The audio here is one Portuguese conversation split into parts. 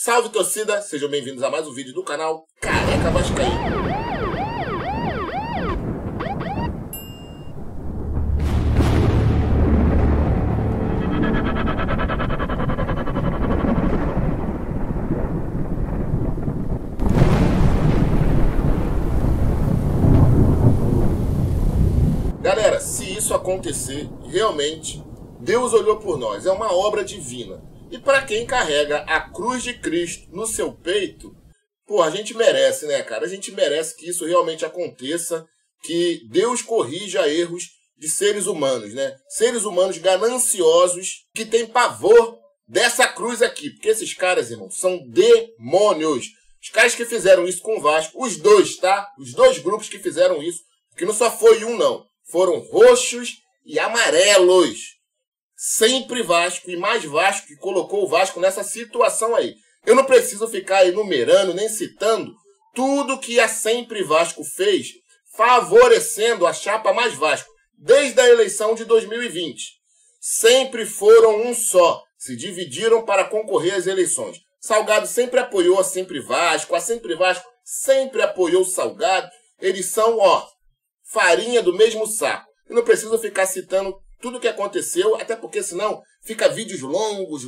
Salve, torcida! Sejam bem-vindos a mais um vídeo do canal Careca Vascaíno. Galera, se isso acontecer, realmente, Deus olhou por nós. É uma obra divina. E para quem carrega a cruz de Cristo no seu peito, pô, a gente merece, né, cara? A gente merece que isso realmente aconteça, que Deus corrija erros de seres humanos, né? Seres humanos gananciosos que têm pavor dessa cruz aqui. Porque esses caras, irmão, são demônios. Os caras que fizeram isso com o Vasco, os dois, tá? Os dois grupos que fizeram isso, que não só foi um, não. Foram roxos e amarelos. Sempre Vasco e mais Vasco que colocou o Vasco nessa situação aí. Eu não preciso ficar enumerando nem citando tudo que a Sempre Vasco fez favorecendo a chapa mais Vasco desde a eleição de 2020. Sempre foram um só, se dividiram para concorrer às eleições. Salgado sempre apoiou a Sempre Vasco sempre apoiou o Salgado. Eles são, ó, farinha do mesmo saco. Eu não preciso ficar citando tudo o que aconteceu, até porque senão fica vídeos longos.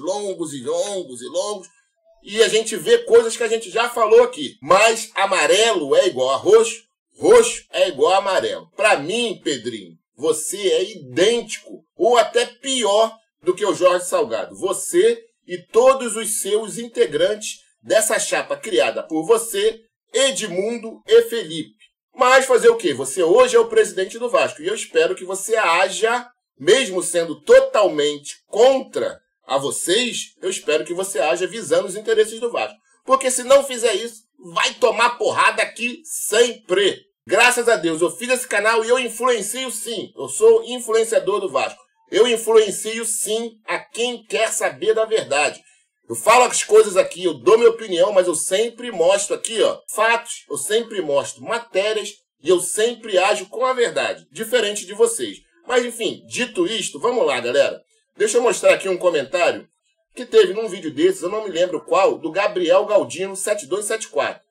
E a gente vê coisas que a gente já falou aqui. Mas amarelo é igual a roxo, roxo é igual a amarelo. Pra mim, Pedrinho, você é idêntico, ou até pior do que o Jorge Salgado. Você e todos os seus integrantes dessa chapa criada por você, Edmundo e Felipe. Mas fazer o quê? Você hoje é o presidente do Vasco. E eu espero que você haja, mesmo sendo totalmente contra a vocês, eu espero que você haja visando os interesses do Vasco. Porque se não fizer isso, vai tomar porrada aqui sempre. Graças a Deus, eu fiz esse canal e eu influencio sim. Eu sou influenciador do Vasco. Eu influencio sim a quem quer saber da verdade. Eu falo as coisas aqui, eu dou minha opinião, mas eu sempre mostro aqui, ó, fatos, eu sempre mostro matérias e eu sempre ajo com a verdade, diferente de vocês. Mas enfim, dito isto, vamos lá, galera. Deixa eu mostrar aqui um comentário que teve num vídeo desses, eu não me lembro qual, do Gabriel Galdino 7274.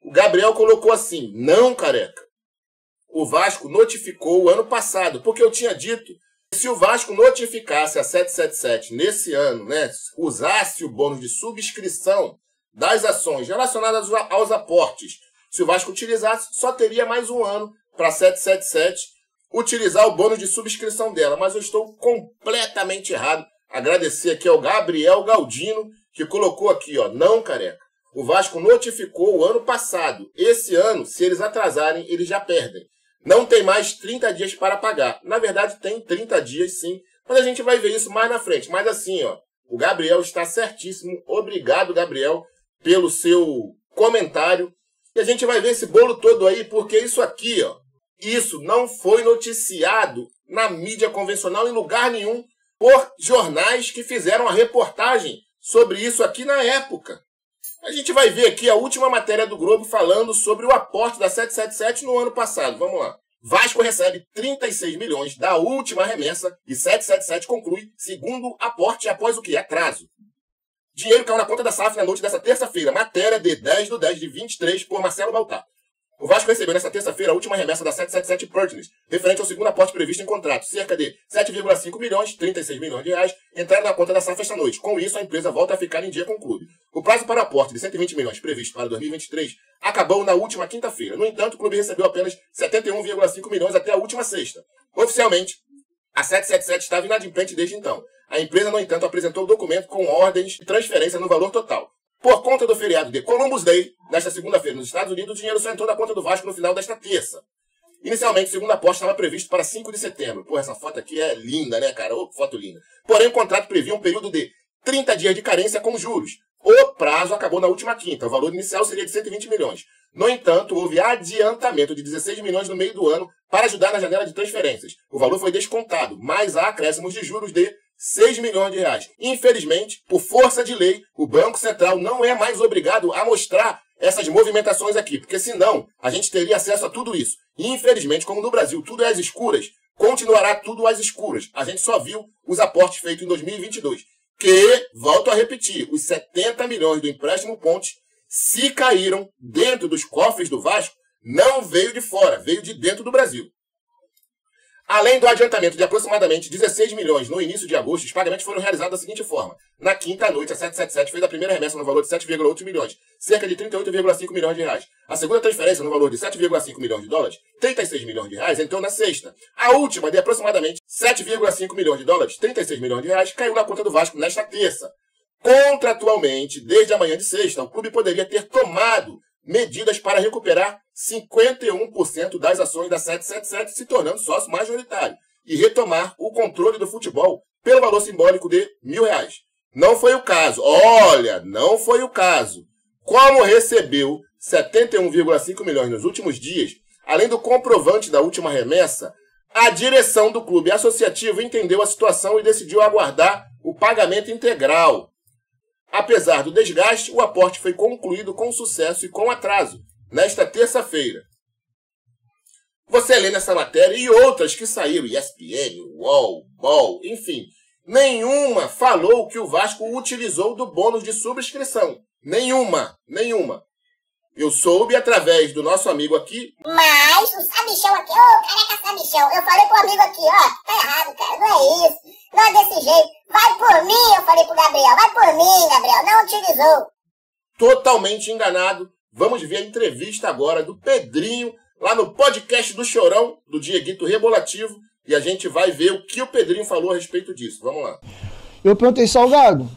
O Gabriel colocou assim: não, careca, o Vasco notificou o ano passado, porque eu tinha dito que se o Vasco notificasse a 777 nesse ano, né, usasse o bônus de subscrição das ações relacionadas aos aportes, se o Vasco utilizasse, só teria mais um ano para a 777 utilizar o bônus de subscrição dela. Mas eu estou completamente errado. Agradecer aqui ao Gabriel Galdino, que colocou aqui, ó, não, careca, o Vasco notificou o ano passado. Esse ano, se eles atrasarem, eles já perdem. Não tem mais 30 dias para pagar. Na verdade, tem 30 dias sim, mas a gente vai ver isso mais na frente. Mas assim, ó, o Gabriel está certíssimo. Obrigado, Gabriel, pelo seu comentário. E a gente vai ver esse bolo todo aí, porque isso aqui, ó, isso não foi noticiado na mídia convencional em lugar nenhum por jornais que fizeram a reportagem sobre isso aqui na época. A gente vai ver aqui a última matéria do Globo falando sobre o aporte da 777 no ano passado. Vamos lá. Vasco recebe 36 milhões da última remessa e 777 conclui segundo aporte após o que? Atraso. Dinheiro caiu na conta da SAF na noite dessa terça-feira. Matéria de 10/10/23 por Marcelo Baltar. O Vasco recebeu nesta terça-feira a última remessa da 777 Pertinence, referente ao segundo aporte previsto em contrato. Cerca de 7,5 milhões, 36 milhões de reais, entraram na conta da SAF esta noite. Com isso, a empresa volta a ficar em dia com o clube. O prazo para o aporte de 120 milhões previsto para 2023 acabou na última quinta-feira. No entanto, o clube recebeu apenas 71,5 milhões até a última sexta. Oficialmente, a 777 estava inadimplente desde então. A empresa, no entanto, apresentou o documento com ordens de transferência no valor total. Por conta do feriado de Columbus Day, nesta segunda-feira nos Estados Unidos, o dinheiro só entrou na conta do Vasco no final desta terça. Inicialmente, o segundo aporte estava previsto para 5 de setembro. Pô, essa foto aqui é linda, né, cara? Ô, foto linda. Porém, o contrato previa um período de 30 dias de carência com juros. O prazo acabou na última quinta. O valor inicial seria de 120 milhões. No entanto, houve adiantamento de 16 milhões no meio do ano para ajudar na janela de transferências. O valor foi descontado, mas há acréscimos de juros de 6 milhões de reais. Infelizmente, por força de lei, o Banco Central não é mais obrigado a mostrar essas movimentações aqui, porque senão a gente teria acesso a tudo isso. E infelizmente, como no Brasil tudo é às escuras, continuará tudo às escuras. A gente só viu os aportes feitos em 2022. que, volto a repetir, os 70 milhões do empréstimo Ponte, se caíram dentro dos cofres do Vasco, não veio de fora, veio de dentro do Brasil. Além do adiantamento de aproximadamente 16 milhões no início de agosto, os pagamentos foram realizados da seguinte forma. Na quinta-noite, a 777 fez a primeira remessa no valor de 7,8 milhões, cerca de 38,5 milhões de reais. A segunda transferência, no valor de 7,5 milhões de dólares, 36 milhões de reais, entrou na sexta. A última, de aproximadamente 7,5 milhões de dólares, 36 milhões de reais, caiu na conta do Vasco nesta terça. Contratualmente, desde a manhã de sexta, o clube poderia ter tomado medidas para recuperar 51% das ações da 777, se tornando sócio majoritário, e retomar o controle do futebol pelo valor simbólico de R$1.000. Não foi o caso. Olha, não foi o caso. Como recebeu 71,5 milhões nos últimos dias, além do comprovante da última remessa, a direção do clube associativo entendeu a situação e decidiu aguardar o pagamento integral. Apesar do desgaste, o aporte foi concluído com sucesso e com atraso, nesta terça-feira. Você lê nessa matéria e outras que saíram, ESPN, UOL, BOL, enfim, nenhuma falou que o Vasco utilizou do bônus de subscrição. Nenhuma. Eu soube através do nosso amigo aqui. Mas o sabichão aqui, careca sabichão, eu falei pro amigo aqui, tá errado, cara, não é isso, não é desse jeito. Vai por mim, eu falei pro Gabriel, vai por mim, Gabriel, não utilizou. Totalmente enganado. Vamos ver a entrevista agora do Pedrinho, lá no podcast do Chorão, do Dieguito Rebolativo, e a gente vai ver o que o Pedrinho falou a respeito disso. Vamos lá. Eu perguntei, Salgado,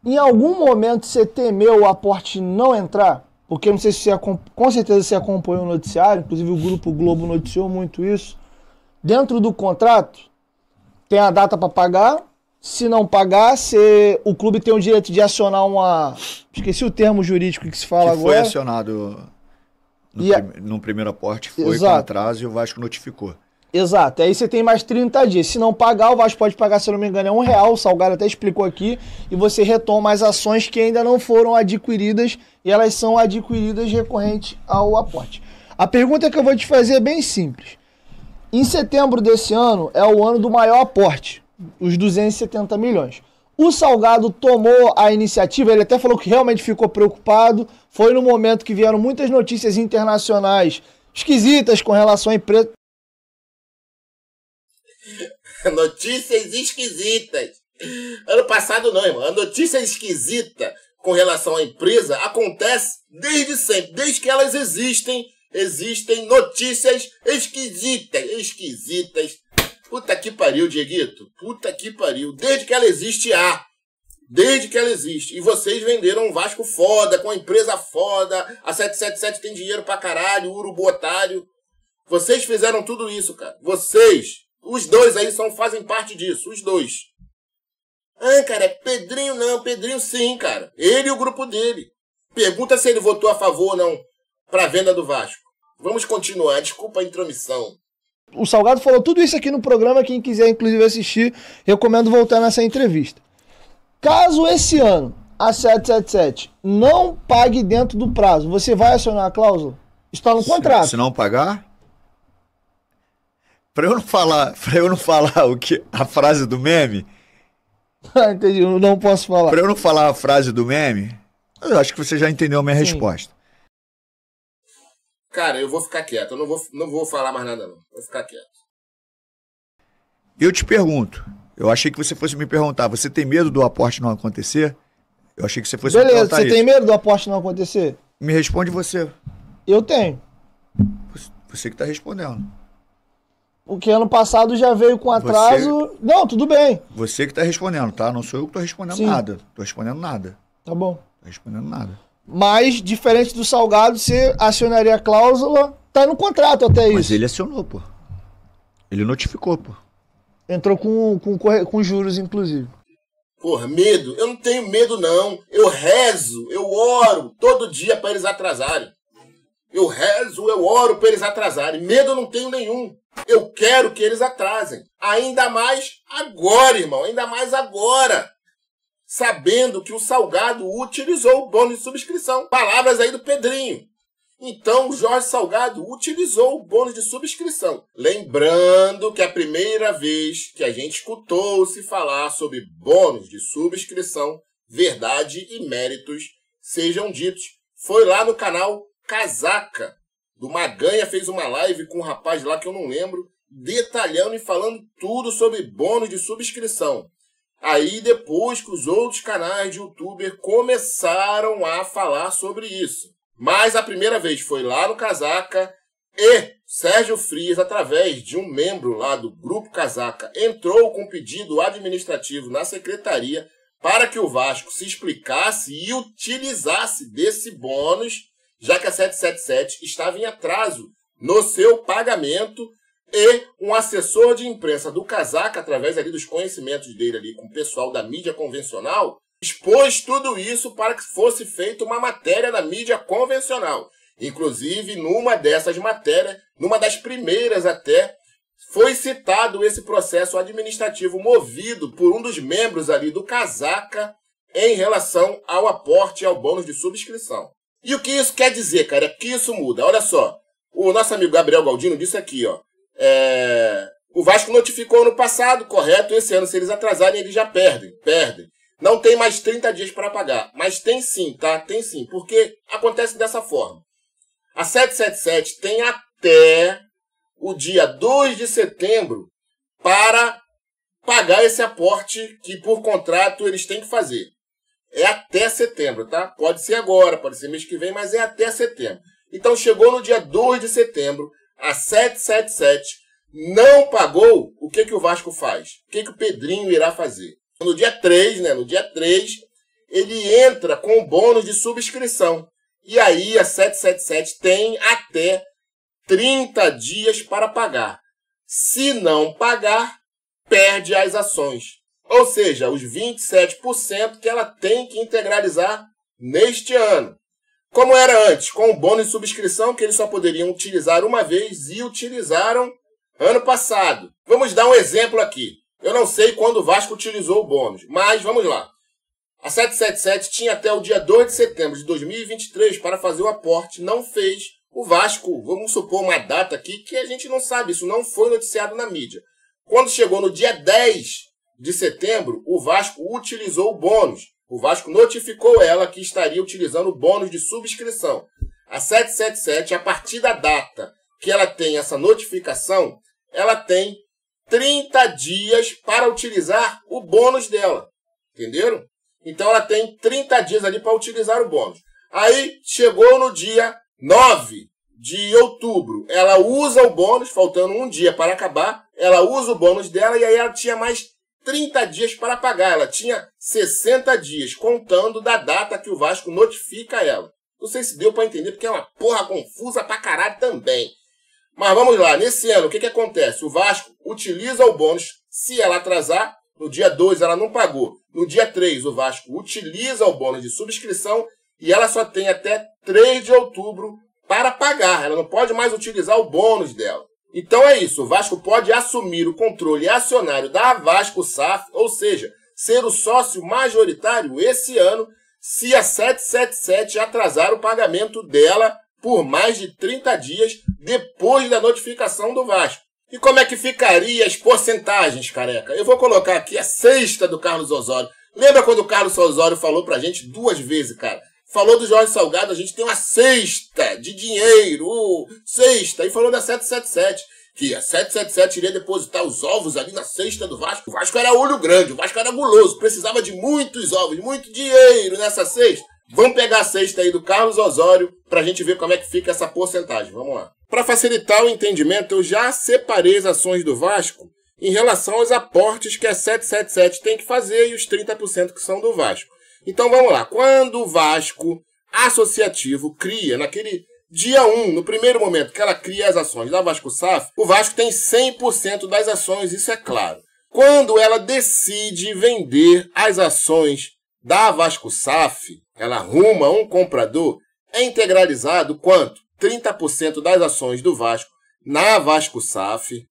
em algum momento você temeu o aporte não entrar? Porque não sei se você, com certeza você acompanhou o noticiário, inclusive o Grupo Globo noticiou muito isso. Dentro do contrato, tem a data para pagar. Se não pagar, o clube tem o direito de acionar uma... Esqueci o termo jurídico que se fala que agora. Foi acionado no primeiro aporte, foi com atraso e o Vasco notificou. Exato, aí você tem mais 30 dias. Se não pagar, o Vasco pode pagar, se eu não me engano, é R$1, o Salgado até explicou aqui, e você retoma as ações que ainda não foram adquiridas, e elas são adquiridas recorrente ao aporte. A pergunta que eu vou te fazer é bem simples. Em setembro desse ano é o ano do maior aporte, os 270 milhões. O Salgado tomou a iniciativa, ele até falou que realmente ficou preocupado, foi no momento que vieram muitas notícias internacionais esquisitas com relação à empresa. Notícias esquisitas. Ano passado não, irmão. A notícia esquisita com relação à empresa acontece desde sempre. Desde que elas existem notícias esquisitas. Puta que pariu, Dieguito. Puta que pariu. Desde que ela existe, Desde que ela existe. E vocês venderam um Vasco foda, com uma empresa foda. A 777 tem dinheiro pra caralho, o Urubu otário. Vocês fizeram tudo isso, cara. Vocês. Os dois aí fazem parte disso, os dois. Cara, Pedrinho não, Pedrinho sim, cara. Ele e o grupo dele. Pergunta se ele votou a favor ou não pra venda do Vasco. Vamos continuar, desculpa a intromissão. O Salgado falou tudo isso aqui no programa, quem quiser inclusive assistir, recomendo voltar nessa entrevista. Caso esse ano a 777 não pague dentro do prazo, você vai acionar a cláusula? Está no contrato. Se não pagar... Pra eu não falar o que a frase do meme. Entendi, eu não posso falar. Pra eu não falar a frase do meme, eu acho que você já entendeu a minha resposta. Cara, eu vou ficar quieto, eu não vou falar mais nada não. Vou ficar quieto. Eu te pergunto, eu achei que você fosse me perguntar, você tem medo do aporte não acontecer? Eu achei que você fosse me perguntar isso. Beleza, você tem medo do aporte não acontecer? Me responde você. Eu tenho. Você que tá respondendo. Porque ano passado já veio com atraso... Não, tudo bem. Você que tá respondendo, tá? Não sou eu que tô respondendo nada. Tô respondendo nada. Tá bom. Tô respondendo nada. Mas, diferente do Salgado, você acionaria a cláusula, tá no contrato até isso. Mas ele acionou, pô. Ele notificou, pô. Entrou com juros, inclusive. Porra, medo? Eu não tenho medo, não. Eu rezo, eu oro todo dia pra eles atrasarem. Eu rezo, eu oro pra eles atrasarem. Medo eu não tenho nenhum. Eu quero que eles atrasem. Ainda mais agora, irmão. Ainda mais agora. Sabendo que o Salgado utilizou o bônus de subscrição. Palavras aí do Pedrinho. Então, o Jorge Salgado utilizou o bônus de subscrição. Lembrando que a primeira vez que a gente escutou-se falar sobre bônus de subscrição, verdade e méritos sejam ditos, foi lá no canal Casaca, do Maganha. Fez uma live com um rapaz lá que eu não lembro, detalhando e falando tudo sobre bônus de subscrição. Aí depois que os outros canais de youtuber começaram a falar sobre isso. Mas a primeira vez foi lá no Casaca e Sérgio Frias, através de um membro lá do Grupo Casaca, entrou com pedido administrativo na secretaria para que o Vasco se explicasse e utilizasse desse bônus, já que a 777 estava em atraso no seu pagamento, e um assessor de imprensa do Casaca, através ali dos conhecimentos dele ali com o pessoal da mídia convencional, expôs tudo isso para que fosse feita uma matéria na mídia convencional. Inclusive, numa dessas matérias, numa das primeiras até, foi citado esse processo administrativo movido por um dos membros ali do Casaca em relação ao aporte e ao bônus de subscrição. E o que isso quer dizer, cara? É que isso muda. Olha só, o nosso amigo Gabriel Galdino disse aqui, ó. O Vasco notificou ano passado, correto? Esse ano, se eles atrasarem, eles já perdem. Não tem mais 30 dias para pagar. Mas tem sim, tá? Tem sim. Porque acontece dessa forma. A 777 tem até o dia 2 de setembro para pagar esse aporte que, por contrato, eles têm que fazer. É até setembro, tá? Pode ser agora, pode ser mês que vem, mas é até setembro. Então, chegou no dia 2 de setembro, a 777 não pagou. O que o Vasco faz? O que o Pedrinho irá fazer? No dia 3, né? No dia 3, ele entra com o bônus de subscrição. E aí a 777 tem até 30 dias para pagar. Se não pagar, perde as ações. Ou seja, os 27% que ela tem que integralizar neste ano. Como era antes, com o bônus de subscrição, que eles só poderiam utilizar uma vez e utilizaram ano passado. Vamos dar um exemplo aqui. Eu não sei quando o Vasco utilizou o bônus, mas vamos lá. A 777 tinha até o dia 2 de setembro de 2023 para fazer o aporte, não fez. O Vasco, vamos supor uma data aqui que a gente não sabe, isso não foi noticiado na mídia. Quando chegou no dia 10 de setembro, o Vasco utilizou o bônus. O Vasco notificou ela que estaria utilizando o bônus de subscrição. A 777, a partir da data que ela tem essa notificação, ela tem 30 dias para utilizar o bônus dela. Entenderam? Então ela tem 30 dias ali para utilizar o bônus. Aí chegou no dia 9 de outubro. Ela usa o bônus, faltando um dia para acabar. Ela usa o bônus dela e aí ela tinha mais 30 dias para pagar. Ela tinha 60 dias, contando da data que o Vasco notifica ela. Não sei se deu para entender, porque é uma porra confusa pra caralho também. Mas vamos lá, nesse ano, o que acontece? O Vasco utiliza o bônus, se ela atrasar, no dia 2 ela não pagou. No dia 3 o Vasco utiliza o bônus de subscrição e ela só tem até 3 de outubro para pagar. Ela não pode mais utilizar o bônus dela. Então é isso, o Vasco pode assumir o controle acionário da Vasco SAF, ou seja, ser o sócio majoritário esse ano, se a 777 atrasar o pagamento dela por mais de 30 dias depois da notificação do Vasco. E como é que ficaria as porcentagens, careca? Eu vou colocar aqui a sexta do Carlos Osório. Lembra quando o Carlos Osório falou pra gente 2 vezes, cara? Falou do Jorge Salgado, a gente tem uma cesta de dinheiro, cesta, e falou da 777, que a 777 iria depositar os ovos ali na cesta do Vasco. O Vasco era olho grande, o Vasco era guloso, precisava de muitos ovos, muito dinheiro nessa cesta. Vamos pegar a cesta aí do Carlos Osório pra gente ver como é que fica essa porcentagem. Vamos lá. Para facilitar o entendimento, eu já separei as ações do Vasco em relação aos aportes que a 777 tem que fazer e os 30% que são do Vasco. Então vamos lá. Quando o Vasco Associativo cria, naquele dia 1, no primeiro momento que ela cria as ações da Vasco SAF, o Vasco tem 100% das ações, isso é claro. Quando ela decide vender as ações da Vasco SAF, ela arruma um comprador, é integralizado quanto? 30% das ações do Vasco na Vasco SAF.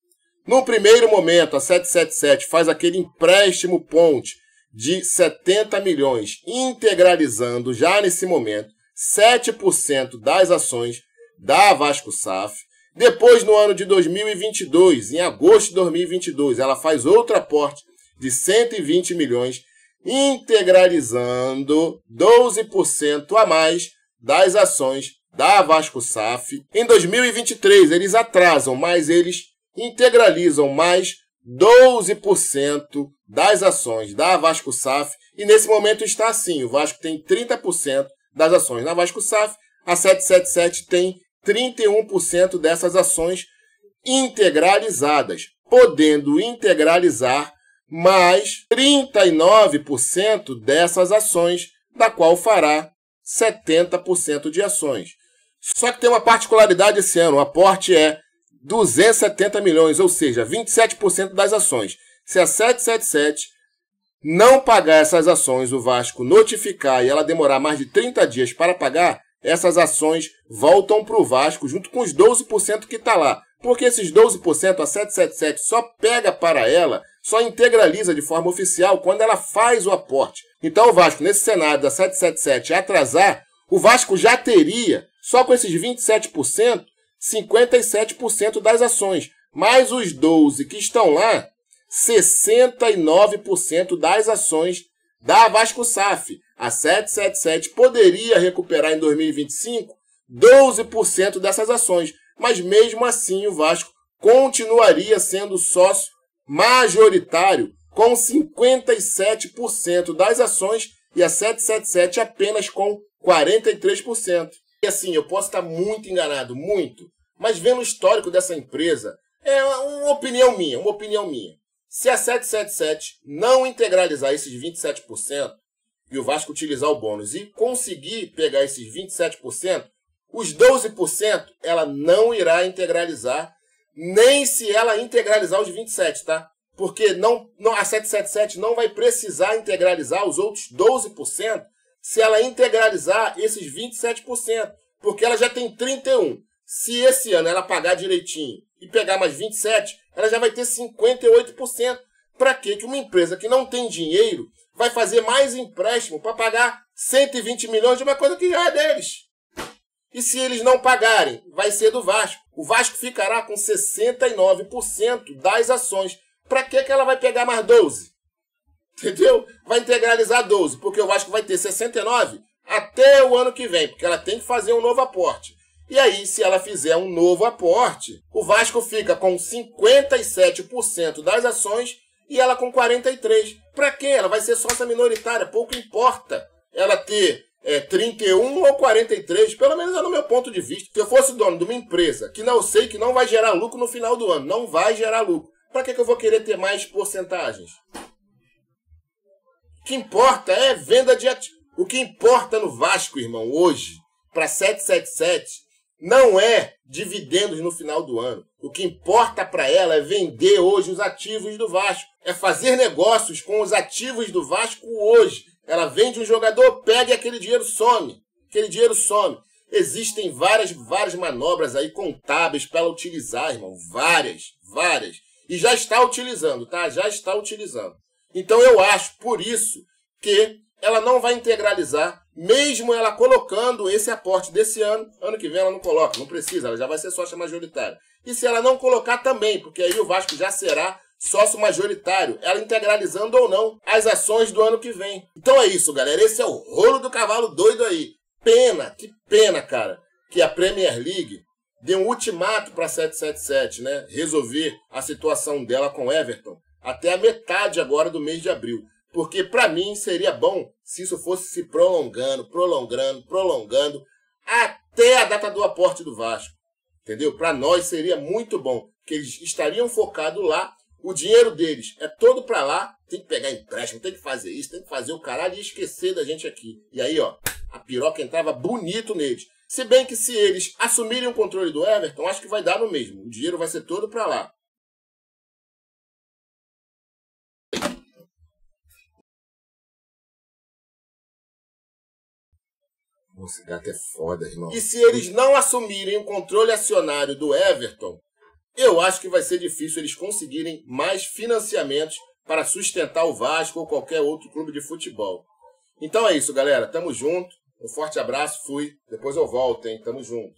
No primeiro momento, a 777 faz aquele empréstimo ponte de 70 milhões, integralizando já nesse momento 7% das ações da Vasco SAF. Depois, no ano de 2022, em agosto de 2022, ela faz outro aporte de 120 milhões, integralizando 12% a mais das ações da Vasco SAF. Em 2023, eles atrasam, mas eles integralizam mais 12% das ações da Vasco SAF. E nesse momento está assim, o Vasco tem 30% das ações na Vasco SAF, a 777 tem 31% dessas ações integralizadas, podendo integralizar mais 39% dessas ações, da qual fará 70% de ações. Só que tem uma particularidade esse ano, o aporte é 270 milhões, ou seja, 27% das ações. Se a 777 não pagar essas ações, o Vasco notificar e ela demorar mais de 30 dias para pagar, essas ações voltam para o Vasco junto com os 12% que está lá. Porque esses 12% a 777 só pega para ela, só integraliza de forma oficial quando ela faz o aporte. Então o Vasco, nesse cenário da 777 atrasar, o Vasco já teria, só com esses 27%, 57% das ações. Mais os 12% que estão lá, 69% das ações da Vasco SAF. A 777 poderia recuperar em 2025 12% dessas ações, mas mesmo assim o Vasco continuaria sendo sócio majoritário com 57% das ações e a 777 apenas com 43%. E assim, eu posso estar muito enganado, muito, mas vendo o histórico dessa empresa, é uma opinião minha. Se a 777 não integralizar esses 27% e o Vasco utilizar o bônus e conseguir pegar esses 27%, os 12% ela não irá integralizar, nem se ela integralizar os 27%, tá? Porque a 777 não vai precisar integralizar os outros 12% se ela integralizar esses 27%, porque ela já tem 31%. Se esse ano ela pagar direitinho e pegar mais 27%, ela já vai ter 58%. Para quê? Que uma empresa que não tem dinheiro vai fazer mais empréstimo para pagar 120 milhões de uma coisa que já é deles? E se eles não pagarem, vai ser do Vasco. O Vasco ficará com 69% das ações. Para que ela vai pegar mais 12%? Entendeu? Vai integralizar 12%, porque o Vasco vai ter 69% até o ano que vem, porque ela tem que fazer um novo aporte. E aí, se ela fizer um novo aporte, o Vasco fica com 57% das ações e ela com 43%. Para quê? Ela vai ser sócia minoritária, pouco importa ela ter 31 ou 43, pelo menos é no meu ponto de vista. Se eu fosse dono de uma empresa que não sei que não vai gerar lucro no final do ano, não vai gerar lucro, para que eu vou querer ter mais porcentagens? O que importa é venda de ativos. O que importa no Vasco, irmão, hoje, para 777, não é dividendos no final do ano. O que importa para ela é vender hoje os ativos do Vasco. É fazer negócios com os ativos do Vasco hoje. Ela vende um jogador, pega e aquele dinheiro some. Aquele dinheiro some. Existem várias manobras aí contábeis para ela utilizar, irmão. Várias. E já está utilizando, tá? Já está utilizando. Então eu acho, por isso, que ela não vai integralizar, mesmo ela colocando esse aporte desse ano. Ano que vem ela não coloca, não precisa, ela já vai ser sócia majoritária. E se ela não colocar também, porque aí o Vasco já será sócio majoritário, ela integralizando ou não as ações do ano que vem. Então é isso, galera. Esse é o rolo do cavalo doido aí. Que pena, cara, que a Premier League deu um ultimato para a 777, né? Resolver a situação dela com o Everton até a metade agora do mês de abril. Porque para mim seria bom se isso fosse se prolongando até a data do aporte do Vasco. Entendeu? Para nós seria muito bom, porque eles estariam focados lá, o dinheiro deles é todo para lá, tem que pegar empréstimo, tem que fazer isso, tem que fazer o caralho e esquecer da gente aqui. E aí, ó, a piroca entrava bonito neles. Se bem que se eles assumirem o controle do Everton, acho que vai dar no mesmo. O dinheiro vai ser todo para lá. Esse gato é foda, irmão. E se eles não assumirem o controle acionário do Everton, eu acho que vai ser difícil eles conseguirem mais financiamentos para sustentar o Vasco ou qualquer outro clube de futebol. Então é isso, galera. Tamo junto. Um forte abraço. Fui. Depois eu volto, hein. Tamo junto.